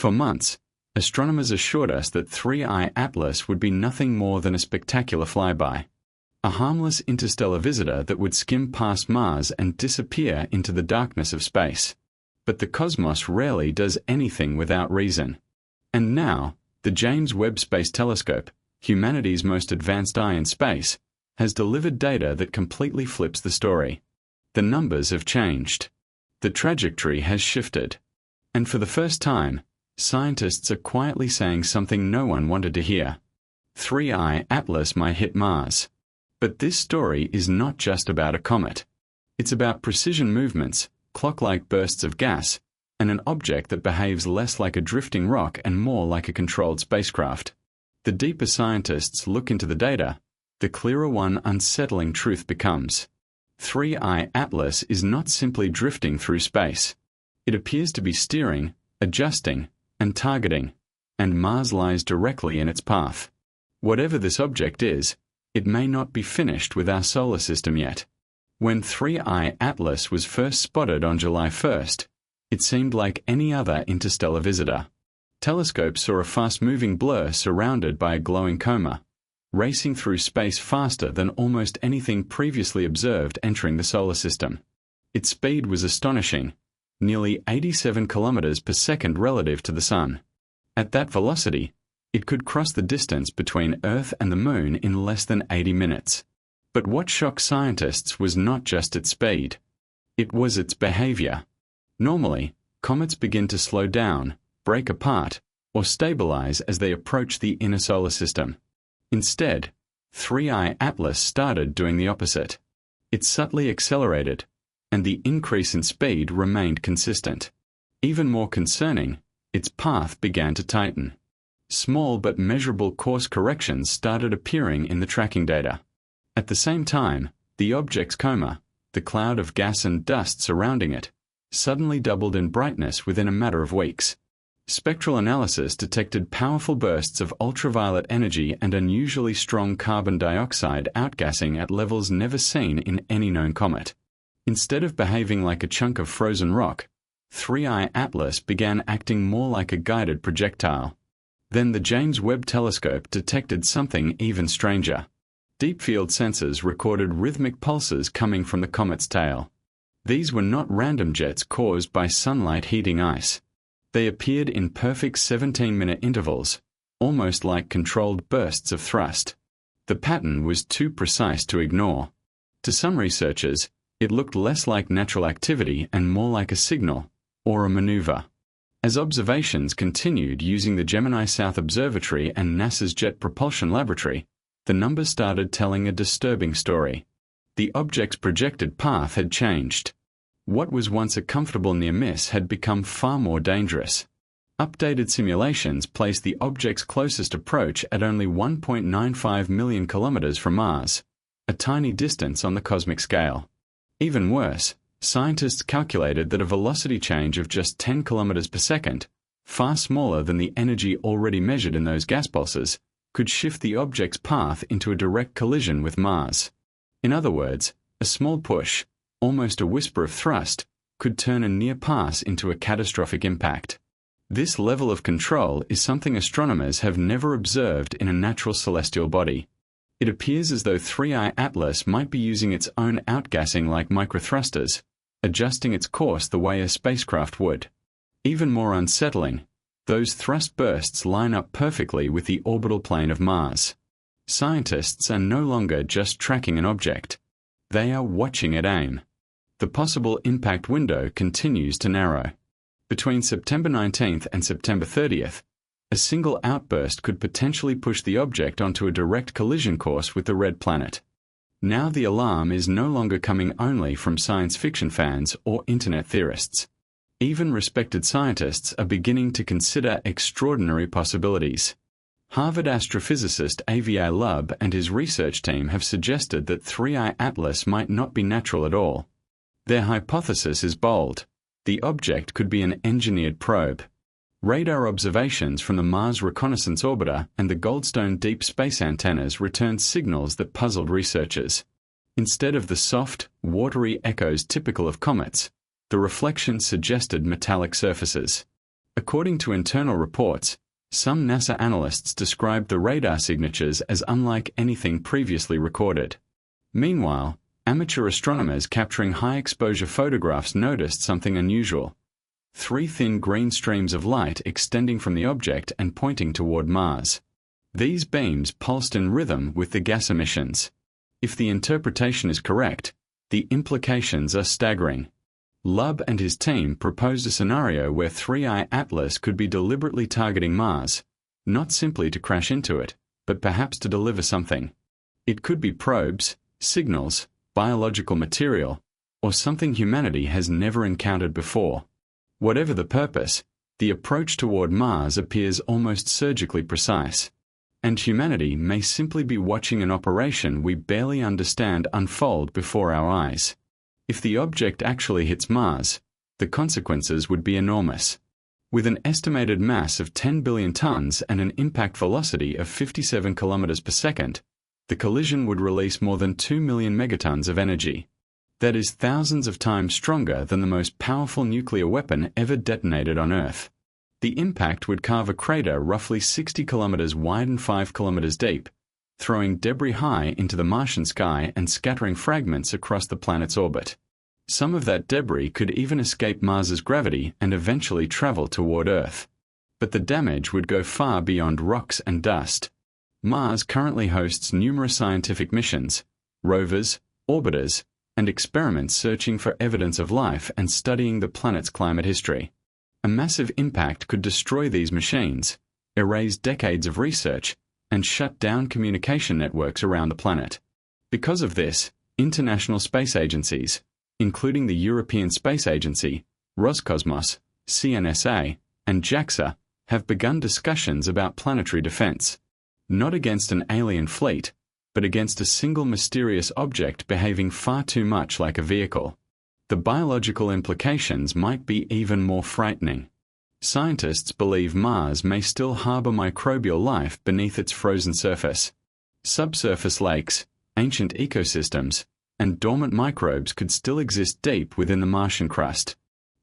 For months, astronomers assured us that 3I Atlas would be nothing more than a spectacular flyby, a harmless interstellar visitor that would skim past Mars and disappear into the darkness of space. But the cosmos rarely does anything without reason. And now, the James Webb Space Telescope, humanity's most advanced eye in space, has delivered data that completely flips the story. The numbers have changed. The trajectory has shifted. And for the first time, scientists are quietly saying something no one wanted to hear. 3I Atlas might hit Mars. But this story is not just about a comet. It's about precision movements, clock-like bursts of gas, and an object that behaves less like a drifting rock and more like a controlled spacecraft. The deeper scientists look into the data, the clearer one unsettling truth becomes. 3I Atlas is not simply drifting through space. It appears to be steering, adjusting, and targeting, and Mars lies directly in its path. Whatever this object is, it may not be finished with our solar system yet. When 3I Atlas was first spotted on July 1st, it seemed like any other interstellar visitor. Telescopes saw a fast-moving blur surrounded by a glowing coma, racing through space faster than almost anything previously observed entering the solar system. Its speed was astonishing, nearly 87 kilometers per second relative to the Sun. At that velocity, it could cross the distance between Earth and the Moon in less than 80 minutes. But what shocked scientists was not just its speed. It was its behavior. Normally, comets begin to slow down, break apart, or stabilize as they approach the inner solar system. Instead, 3I Atlas started doing the opposite. It subtly accelerated, and the increase in speed remained consistent. Even more concerning, its path began to tighten. Small but measurable course corrections started appearing in the tracking data. At the same time, the object's coma, the cloud of gas and dust surrounding it, suddenly doubled in brightness within a matter of weeks. Spectral analysis detected powerful bursts of ultraviolet energy and unusually strong carbon dioxide outgassing at levels never seen in any known comet. Instead of behaving like a chunk of frozen rock, 3I Atlas began acting more like a guided projectile. Then the James Webb Telescope detected something even stranger. Deep-field sensors recorded rhythmic pulses coming from the comet's tail. These were not random jets caused by sunlight heating ice. They appeared in perfect 17-minute intervals, almost like controlled bursts of thrust. The pattern was too precise to ignore. To some researchers, it looked less like natural activity and more like a signal, or a maneuver. As observations continued using the Gemini South Observatory and NASA's Jet Propulsion Laboratory, the numbers started telling a disturbing story. The object's projected path had changed. What was once a comfortable near-miss had become far more dangerous. Updated simulations placed the object's closest approach at only 1.95 million kilometers from Mars, a tiny distance on the cosmic scale. Even worse, scientists calculated that a velocity change of just 10 kilometers per second, far smaller than the energy already measured in those gas pulses, could shift the object's path into a direct collision with Mars. In other words, a small push, almost a whisper of thrust, could turn a near pass into a catastrophic impact. This level of control is something astronomers have never observed in a natural celestial body. It appears as though 3I Atlas might be using its own outgassing like microthrusters, adjusting its course the way a spacecraft would. Even more unsettling, those thrust bursts line up perfectly with the orbital plane of Mars. Scientists are no longer just tracking an object. They are watching it aim. The possible impact window continues to narrow. Between September 19th and September 30th, a single outburst could potentially push the object onto a direct collision course with the red planet. Now the alarm is no longer coming only from science fiction fans or internet theorists. Even respected scientists are beginning to consider extraordinary possibilities. Harvard astrophysicist Avi Loeb and his research team have suggested that 3I Atlas might not be natural at all. Their hypothesis is bold. The object could be an engineered probe. Radar observations from the Mars Reconnaissance Orbiter and the Goldstone deep space antennas returned signals that puzzled researchers. Instead of the soft, watery echoes typical of comets, the reflections suggested metallic surfaces. According to internal reports, some NASA analysts described the radar signatures as unlike anything previously recorded. Meanwhile, amateur astronomers capturing high-exposure photographs noticed something unusual: 3 thin green streams of light extending from the object and pointing toward Mars. These beams pulsed in rhythm with the gas emissions. If the interpretation is correct, the implications are staggering. Webb and his team proposed a scenario where 3I Atlas could be deliberately targeting Mars, not simply to crash into it, but perhaps to deliver something. It could be probes, signals, biological material, or something humanity has never encountered before. Whatever the purpose, the approach toward Mars appears almost surgically precise, and humanity may simply be watching an operation we barely understand unfold before our eyes. If the object actually hits Mars, the consequences would be enormous. With an estimated mass of 10 billion tons and an impact velocity of 57 kilometers per second, the collision would release more than 2 million megatons of energy. That is thousands of times stronger than the most powerful nuclear weapon ever detonated on Earth. The impact would carve a crater roughly 60 kilometers wide and 5 kilometers deep, throwing debris high into the Martian sky and scattering fragments across the planet's orbit. Some of that debris could even escape Mars's gravity and eventually travel toward Earth. But the damage would go far beyond rocks and dust. Mars currently hosts numerous scientific missions, rovers, orbiters, and experiments searching for evidence of life and studying the planet's climate history. A massive impact could destroy these machines, erase decades of research, and shut down communication networks around the planet. Because of this, international space agencies, including the European Space Agency, Roscosmos, CNSA, and JAXA, have begun discussions about planetary defense, not against an alien fleet, but against a single mysterious object behaving far too much like a vehicle. The biological implications might be even more frightening. Scientists believe Mars may still harbor microbial life beneath its frozen surface. Subsurface lakes, ancient ecosystems, and dormant microbes could still exist deep within the Martian crust.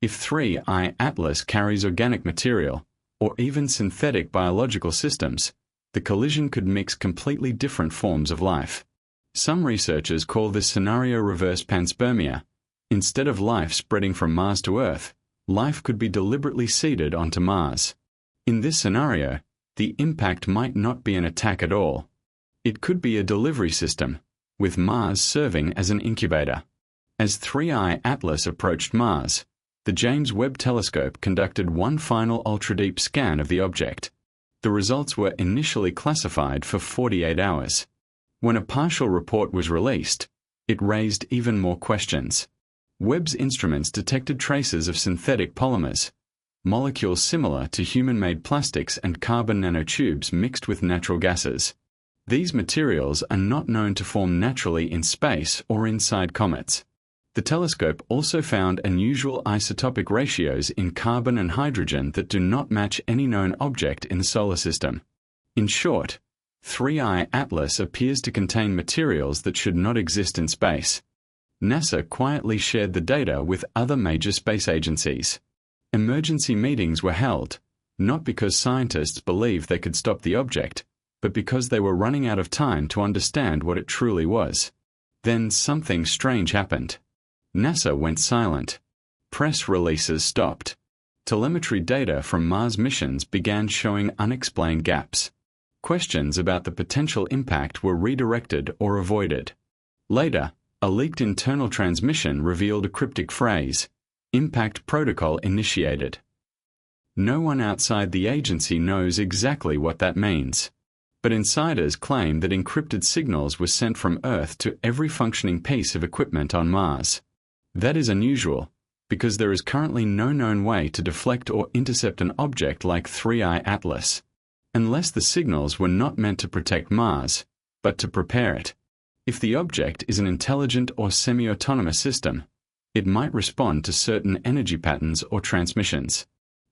If 3I Atlas carries organic material, or even synthetic biological systems, the collision could mix completely different forms of life. Some researchers call this scenario reverse panspermia. Instead of life spreading from Mars to Earth, life could be deliberately seeded onto Mars. In this scenario, the impact might not be an attack at all. It could be a delivery system, with Mars serving as an incubator. As 3I Atlas approached Mars, the James Webb Telescope conducted one final ultra-deep scan of the object. The results were initially classified for 48 hours. When a partial report was released, it raised even more questions. Webb's instruments detected traces of synthetic polymers, molecules similar to human-made plastics and carbon nanotubes mixed with natural gases. These materials are not known to form naturally in space or inside comets. The telescope also found unusual isotopic ratios in carbon and hydrogen that do not match any known object in the solar system. In short, 3I Atlas appears to contain materials that should not exist in space. NASA quietly shared the data with other major space agencies. Emergency meetings were held, not because scientists believed they could stop the object, but because they were running out of time to understand what it truly was. Then something strange happened. NASA went silent. Press releases stopped. Telemetry data from Mars missions began showing unexplained gaps. Questions about the potential impact were redirected or avoided. Later, a leaked internal transmission revealed a cryptic phrase: "Impact protocol initiated." No one outside the agency knows exactly what that means. But insiders claim that encrypted signals were sent from Earth to every functioning piece of equipment on Mars. That is unusual, because there is currently no known way to deflect or intercept an object like 3I Atlas, unless the signals were not meant to protect Mars, but to prepare it. If the object is an intelligent or semi-autonomous system, it might respond to certain energy patterns or transmissions.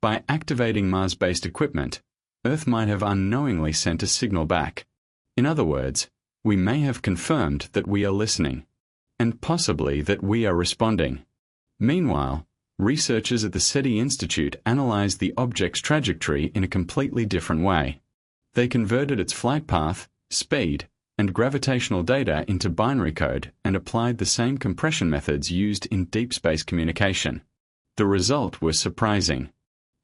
By activating Mars-based equipment, Earth might have unknowingly sent a signal back. In other words, we may have confirmed that we are listening, and possibly that we are responding. Meanwhile, Researchers at the SETI Institute analyzed the object's trajectory in a completely different way. They converted its flight path, speed, and gravitational data into binary code and applied the same compression methods used in deep space communication. The result was surprising.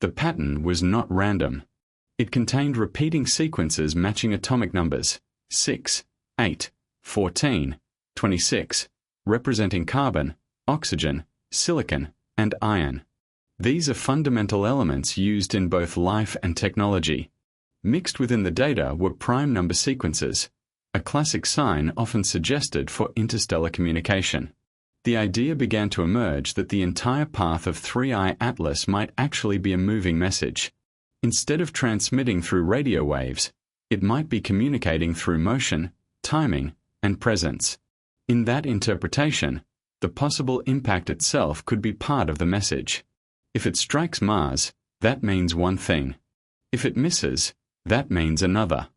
The pattern was not random. It contained repeating sequences matching atomic numbers 6, 8, 14, 26, representing carbon, oxygen, silicon, and iron. These are fundamental elements used in both life and technology. Mixed within the data were prime number sequences, a classic sign often suggested for interstellar communication. The idea began to emerge that the entire path of 3I Atlas might actually be a moving message. Instead of transmitting through radio waves, it might be communicating through motion, timing, and presence. In that interpretation, the possible impact itself could be part of the message. If it strikes Mars, that means one thing. If it misses, that means another.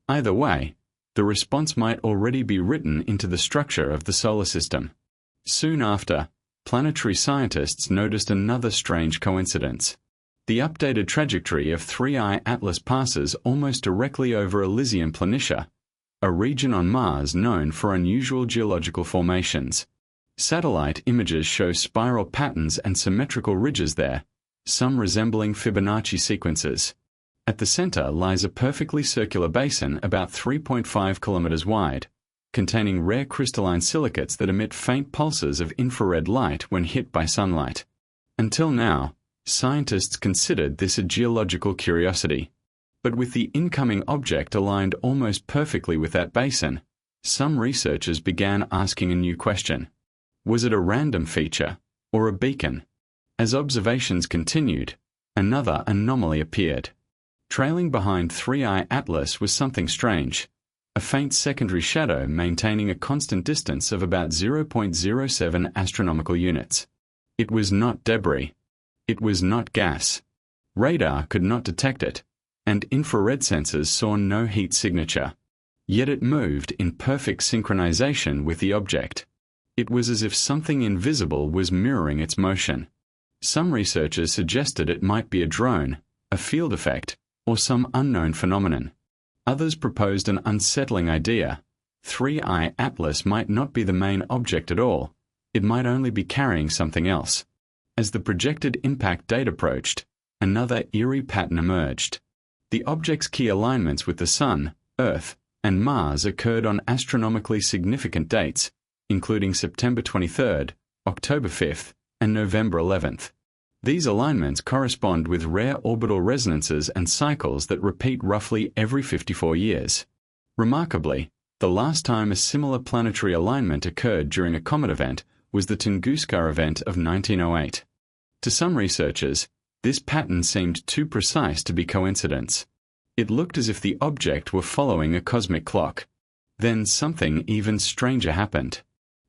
Either way, the response might already be written into the structure of the solar system. Soon after, planetary scientists noticed another strange coincidence. The updated trajectory of 3I Atlas passes almost directly over Elysium Planitia, a region on Mars known for unusual geological formations. Satellite images show spiral patterns and symmetrical ridges there, some resembling Fibonacci sequences. At the center lies a perfectly circular basin about 3.5 kilometers wide, containing rare crystalline silicates that emit faint pulses of infrared light when hit by sunlight. Until now, scientists considered this a geological curiosity. But with the incoming object aligned almost perfectly with that basin, some researchers began asking a new question. Was it a random feature, or a beacon? As observations continued, another anomaly appeared. Trailing behind 3I Atlas was something strange, a faint secondary shadow maintaining a constant distance of about 0.07 astronomical units. It was not debris. It was not gas. Radar could not detect it, and infrared sensors saw no heat signature. Yet it moved in perfect synchronization with the object. It was as if something invisible was mirroring its motion. Some researchers suggested it might be a drone, a field effect, or some unknown phenomenon. Others proposed an unsettling idea. 3I Atlas might not be the main object at all. It might only be carrying something else. As the projected impact date approached, another eerie pattern emerged. The object's key alignments with the Sun, Earth, and Mars occurred on astronomically significant dates, including September 23rd, October 5th, and November 11th. These alignments correspond with rare orbital resonances and cycles that repeat roughly every 54 years. Remarkably, the last time a similar planetary alignment occurred during a comet event was the Tunguska event of 1908. To some researchers, this pattern seemed too precise to be coincidence. It looked as if the object were following a cosmic clock. Then something even stranger happened.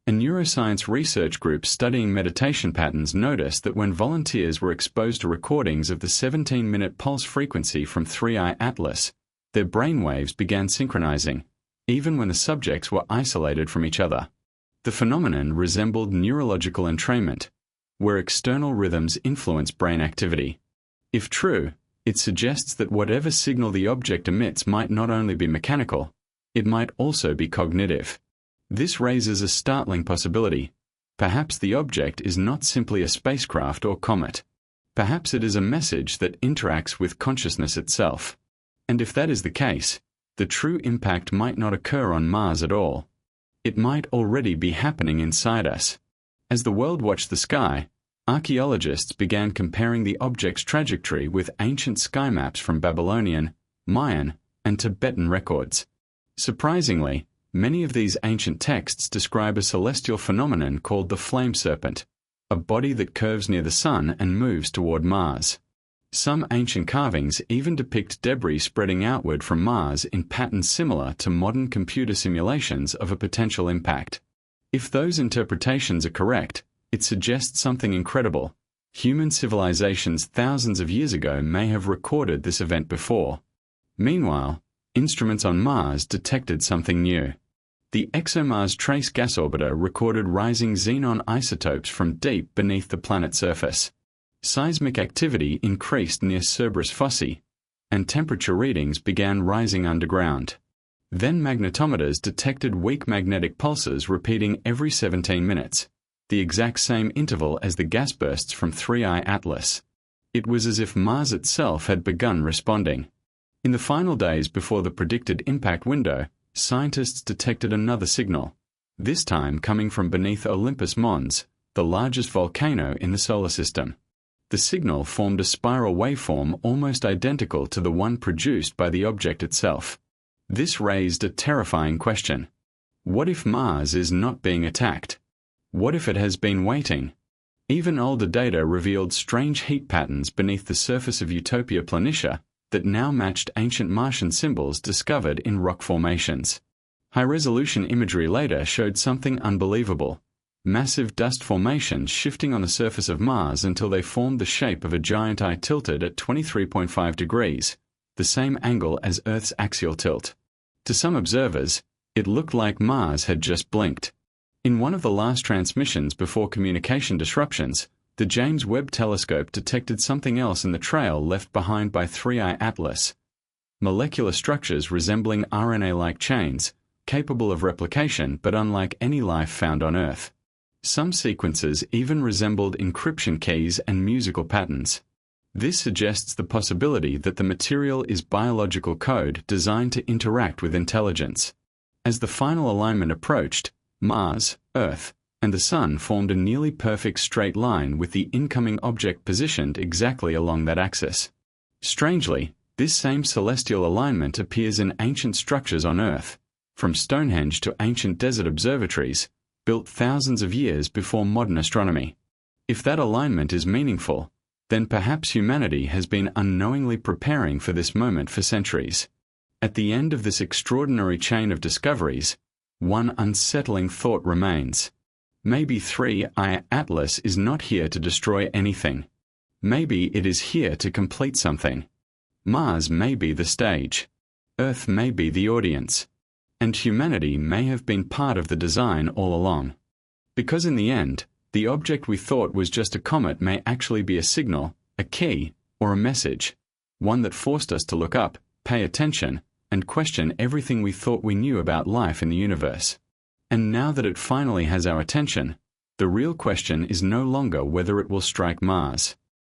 A neuroscience research group studying meditation patterns noticed that when volunteers were exposed to recordings of the 17-minute pulse frequency from 3I Atlas, their brainwaves began synchronizing, even when the subjects were isolated from each other. The phenomenon resembled neurological entrainment, where external rhythms influence brain activity. If true, it suggests that whatever signal the object emits might not only be mechanical, it might also be cognitive. This raises a startling possibility. Perhaps the object is not simply a spacecraft or comet. Perhaps it is a message that interacts with consciousness itself. And if that is the case, the true impact might not occur on Mars at all. It might already be happening inside us. As the world watched the sky, archaeologists began comparing the object's trajectory with ancient sky maps from Babylonian, Mayan, and Tibetan records. Surprisingly, many of these ancient texts describe a celestial phenomenon called the flame serpent, a body that curves near the Sun and moves toward Mars. Some ancient carvings even depict debris spreading outward from Mars in patterns similar to modern computer simulations of a potential impact. If those interpretations are correct, it suggests something incredible. Human civilizations thousands of years ago may have recorded this event before. Meanwhile, instruments on Mars detected something new. The ExoMars Trace Gas Orbiter recorded rising xenon isotopes from deep beneath the planet's surface. Seismic activity increased near Cerberus Fossae, and temperature readings began rising underground. Then magnetometers detected weak magnetic pulses repeating every 17 minutes, the exact same interval as the gas bursts from 3I Atlas. It was as if Mars itself had begun responding. In the final days before the predicted impact window, scientists detected another signal, this time coming from beneath Olympus Mons, the largest volcano in the solar system. The signal formed a spiral waveform almost identical to the one produced by the object itself. This raised a terrifying question. What if Mars is not being attacked? What if it has been waiting? Even older data revealed strange heat patterns beneath the surface of Utopia Planitia that now matched ancient Martian symbols discovered in rock formations. High-resolution imagery later showed something unbelievable. Massive dust formations shifting on the surface of Mars until they formed the shape of a giant eye tilted at 23.5 degrees, the same angle as Earth's axial tilt. To some observers, it looked like Mars had just blinked. In one of the last transmissions before communication disruptions, the James Webb telescope detected something else in the trail left behind by 3I Atlas. Molecular structures resembling RNA-like chains, capable of replication but unlike any life found on Earth. Some sequences even resembled encryption keys and musical patterns. This suggests the possibility that the material is biological code designed to interact with intelligence. As the final alignment approached, Mars, Earth, and the Sun formed a nearly perfect straight line with the incoming object positioned exactly along that axis. Strangely, this same celestial alignment appears in ancient structures on Earth, from Stonehenge to ancient desert observatories, built thousands of years before modern astronomy. If that alignment is meaningful, then perhaps humanity has been unknowingly preparing for this moment for centuries. At the end of this extraordinary chain of discoveries, one unsettling thought remains. Maybe 3I Atlas is not here to destroy anything. Maybe it is here to complete something. Mars may be the stage. Earth may be the audience. And humanity may have been part of the design all along. Because in the end, the object we thought was just a comet may actually be a signal, a key, or a message, one that forced us to look up, pay attention, and question everything we thought we knew about life in the universe. And now that it finally has our attention, the real question is no longer whether it will strike Mars.